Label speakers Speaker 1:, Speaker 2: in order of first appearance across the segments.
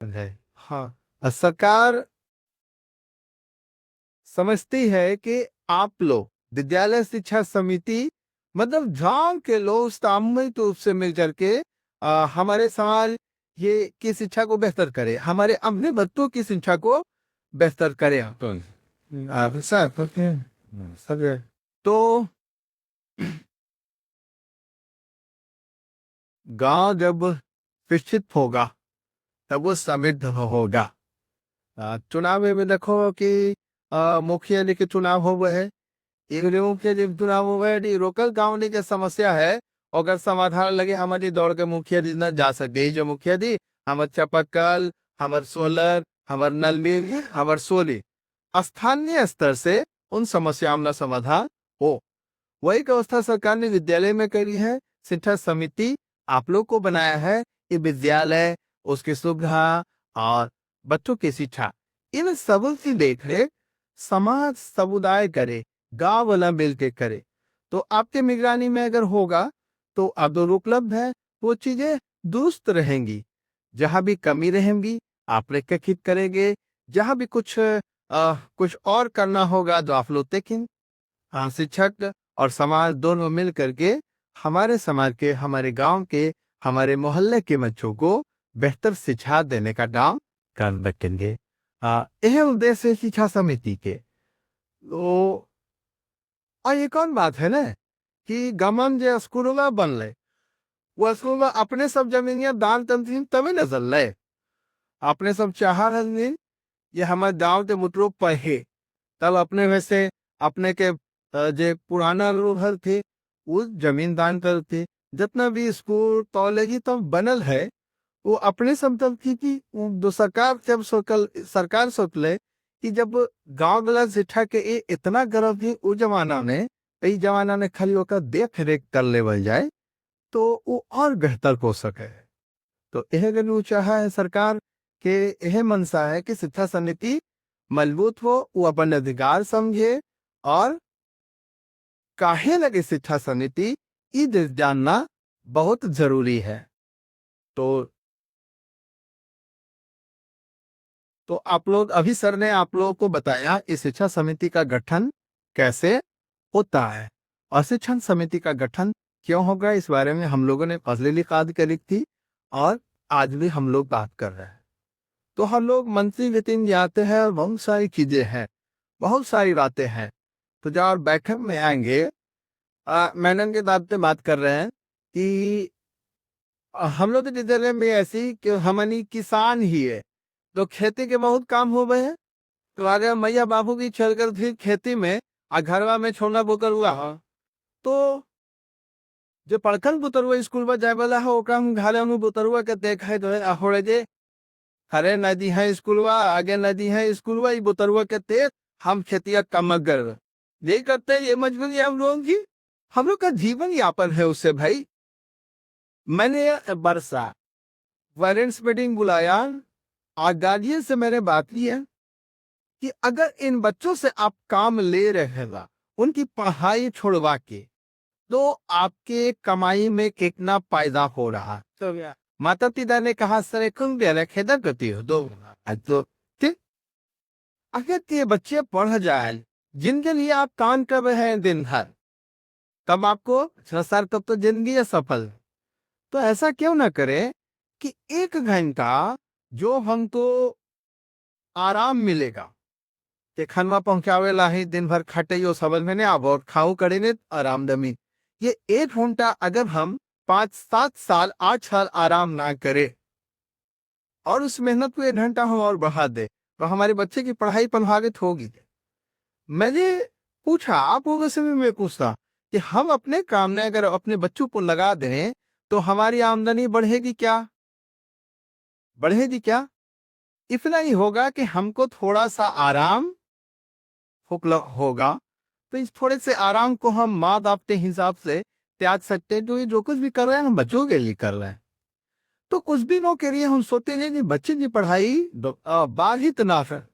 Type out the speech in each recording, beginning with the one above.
Speaker 1: है। हाँ, सरकार समझती है कि आप लोग विद्यालय शिक्षा समिति मतलब गांव के लोग सामूहिक रूप से मिल करके हमारे समाज ये की शिक्षा को बेहतर करे, हमारे अपने बच्चों की शिक्षा को बेहतर करे। आप सब सब है। तो गांव जब शिक्षित होगा तब वो समृद्ध होगा। चुनाव में देखो कि मुखिया जी के चुनाव हो गए हैं, इगलियों के जब चुनाव हो गए तो लोकल गांव ने जो समस्या है अगर समाधान लगे हमारी दौड़ के मुखिया जी न जा सके, जो मुखिया जी हमार चापाकल, हमार सोलर, हमार नल मिल, हमार सोली स्थानीय स्तर से उन समस्याओं का समाधान हो। वही व्यवस्था सरकार ने विद्यालय में करी है। शिक्षा समिति आप लोग को बनाया है कि विद्यालय, उसकी सुविधा और बच्चों की शिक्षा इन सब की देखरेख समाज समुदाय करे, गांव वाला मिलकर करे। तो आपके निगरानी में अगर होगा तो अब जो उपलब्ध है वो चीजें दुरुस्त रहेंगी। जहां भी कमी रहेंगी आप रेखांकित करेंगे, जहां भी कुछ और करना होगा तो आप लोग देखेंगे। हाँ, शिक्षक और समाज दोनों मिल करके हमारे समाज के, हमारे गांव के, हमारे मोहल्ले के बच्चों को बेहतर शिक्षा देने का काम कर सकेंगे। यह उद्देश्य है शिक्षा समिति के। तो और एक और बात है ना कि गमन जो स्कूल में बनले वो स्कूल में अपने सब जमीनिया दान तंत्र तभी नजर ले, अपने सब चाह रहे ये हमारे गांव के मुतरो पहे तब अपने वैसे अपने के जे पुराना लोग थे वो जमीन दान करते। जितना भी स्कूल कॉलेज तो बनल है वो अपने समतल की कि दो सरकार जब सरकार सोचले कि जब गांव वाला शिक्षा के इतना गर्व थी उस जमाना में, इस जमाना में खाली होकर देख रेख कर लेवल जाए तो वो और बेहतर हो सके। तो यह अगर वो चाहा है सरकार के, यह मनसा है कि शिक्षा समिति मजबूत हो, वो अपन अधिकार समझे और काहे लगे शिक्षा समिति ये जानना बहुत जरूरी है। तो आप लोग अभी सर ने आप लोगों को बताया इस शिक्षा समिति का गठन कैसे होता है और शिक्षण समिति का गठन क्यों होगा, इस बारे में हम लोगों ने पहले लिखाद करी थी और आज भी हम लोग बात कर रहे हैं। तो हम लोग मंत्री मीटिंग जाते हैं और बहुत सारी चीजें हैं, बहुत सारी बातें हैं। तो जब आप बैठक में आएंगे मैंने के बात पे बात कर रहे हैं कि हम लोग तो विद्यालय में ऐसी कि हमनी किसान ही है तो खेती के बहुत काम हो गए हैं। तो आगे मैया बाबू भी चल कर फिर खेती में घरवा में छोड़ना बोकर हुआ है। तो जो पढ़खन बुतरुआ स्कूल में जाए वाला है ओकरा हम घरे में बुतरुआ के देखे तो है होड़े जे हरे नदी है स्कूलवा, आगे नदी है स्कूलवा, ये बुतरुआ के तेज हम खेतिया कम कर यही करते हैं। ये मजबूरी है हम लोगों की, हम लोग का जीवन यापन है उससे भाई। मैंने बरसा पेरेंट्स मीटिंग बुलाया और गार्जियन से मैंने बात की है कि अगर इन बच्चों से आप काम ले रहे हैं उनकी पढ़ाई छोड़वा के तो आपके कमाई में कितना फायदा हो रहा है। तो माता पिता ने कहा सर कम खेदर करती हो दो तो ठीक। अगर ये बच्चे पढ़ जाए जिनके लिए आप काम कर रहे हैं दिन भर तब आपको सर तब तो जिंदगी है सफल। तो ऐसा क्यों ना करें कि 1 घंटा जो हमको आराम मिलेगा कि खनवा पहुंचावे ला ही दिन भर खटे समझ में नहीं आब और खाऊ करे ने आराम दमी, ये 1 घंटा अगर हम 5-7 साल 8 साल आराम ना करे और उस मेहनत को 1 घंटा हम और बढ़ा दे तो हमारे बच्चे की पढ़ाई प्रभावित होगी। मैंने पूछा आप लोगों से भी मैं पूछता कि हम अपने काम में अगर अपने बच्चों को लगा दें तो हमारी आमदनी बढ़ेगी क्या, बढ़ेगी क्या? इतना ही होगा कि हमको थोड़ा सा आराम होगा तो इस थोड़े से आराम को हम माँ बाप के हिसाब से त्याग सकते हैं। तो ये जो कुछ भी कर रहे हैं हम बच्चों के लिए कर रहे हैं। तो कुछ दिनों के लिए हम सोचते हैं कि बच्चे की पढ़ाई बाहर ही तनाफ है।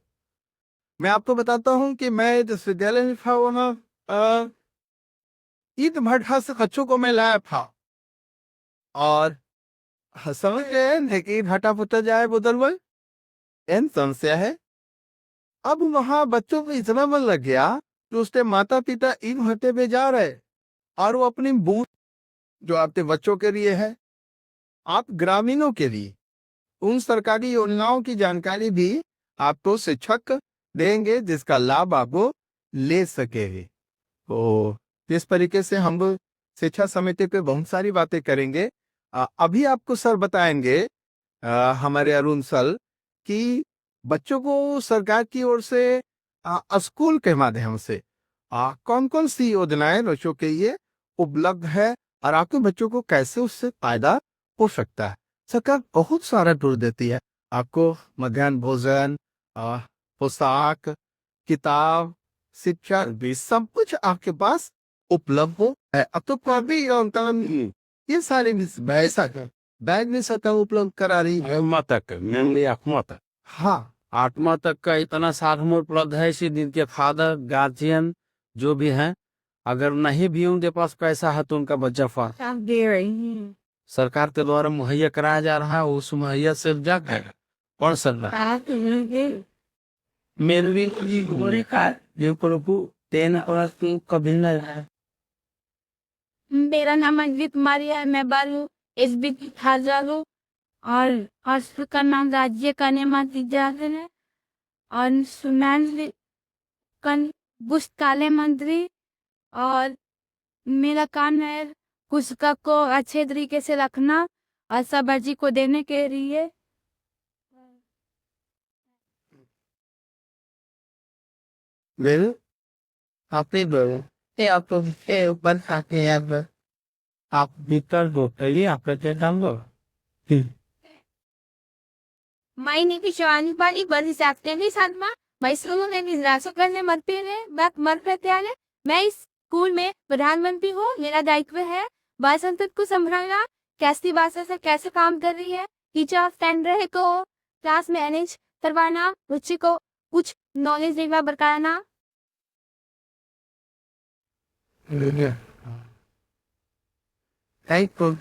Speaker 1: मैं आपको बताता हूँ कि मैं जिस विद्यालय में था वहाँ ईद भट्ठा से बच्चों को मैं लाया था और समझ गए कि ईद भट्टा पुत्र जाए बुदल एन समस्या है। अब वहां बच्चों को इतना मन लग गया कि उसके माता पिता इन हटे पे जा रहे और वो अपनी बूथ जो आपके बच्चों के लिए है, आप ग्रामीणों के लिए उन सरकारी योजनाओं की जानकारी भी आपको शिक्षक देंगे जिसका लाभ आपको ले सके। तो इस तरीके से हम शिक्षा समिति पे बहुत सारी बातें करेंगे। अभी आपको सर बताएंगे हमारे अरुण सर कि बच्चों को सरकार की ओर से स्कूल के माध्यम से कौन कौन सी योजनाएं बच्चों के लिए उपलब्ध है और आपके बच्चों को कैसे उससे फायदा हो सकता है। सरकार बहुत सारा टूर देती है आपको, मध्याह्न भोजन, पोशाक, किताब, शिक्षा भी सब कुछ आपके पास उपलब्ध हो है। अब तो काफी ये सारे बैग में सरकार उपलब्ध करा रही है।
Speaker 2: 8वां तक मेनली 8वां तक
Speaker 1: हाँ
Speaker 2: 8वां तक का इतना साधन उपलब्ध है। इसी दिन के फादर गार्जियन जो भी हैं, अगर नहीं भी उनके पास पैसा है तो उनका बच्चा सरकार के द्वारा मुहैया कराया जा रहा है, उस मुहैया से जाकर पढ़ सकता है। मेरे भी जो प्रभु 10 और कभी नहीं है।
Speaker 3: मेरा नाम अंजलि कुमारी है, मैं बालू एसबी हाजर हूँ और हॉस्पिटल का नाम राज्य कन्या विद्यालय है और सुनान पुस्तकालय मंत्री। और मेरा काम है पुस्तक को अच्छे तरीके से रखना और सब अर्जी को देने के लिए।
Speaker 1: वेल आपने आपको बन सकते हैं
Speaker 2: आप भीतर दो चलिए आप नाम दो।
Speaker 3: माई ने भी शिवानी पाली बड़ी सकते भी साथ में मैं स्कूल में निराशा करने मत पे मत प्रत्याले। मैं इस स्कूल में प्रधानमंत्री हूँ, मेरा दायित्व है बाल संसद को संभालना, कैसी भाषा से कैसे काम कर रही है, टीचर स्टैंडर्ड को क्लास मैनेज करवाना, बच्चे को कुछ नॉलेज देना बताना।
Speaker 1: Thank you.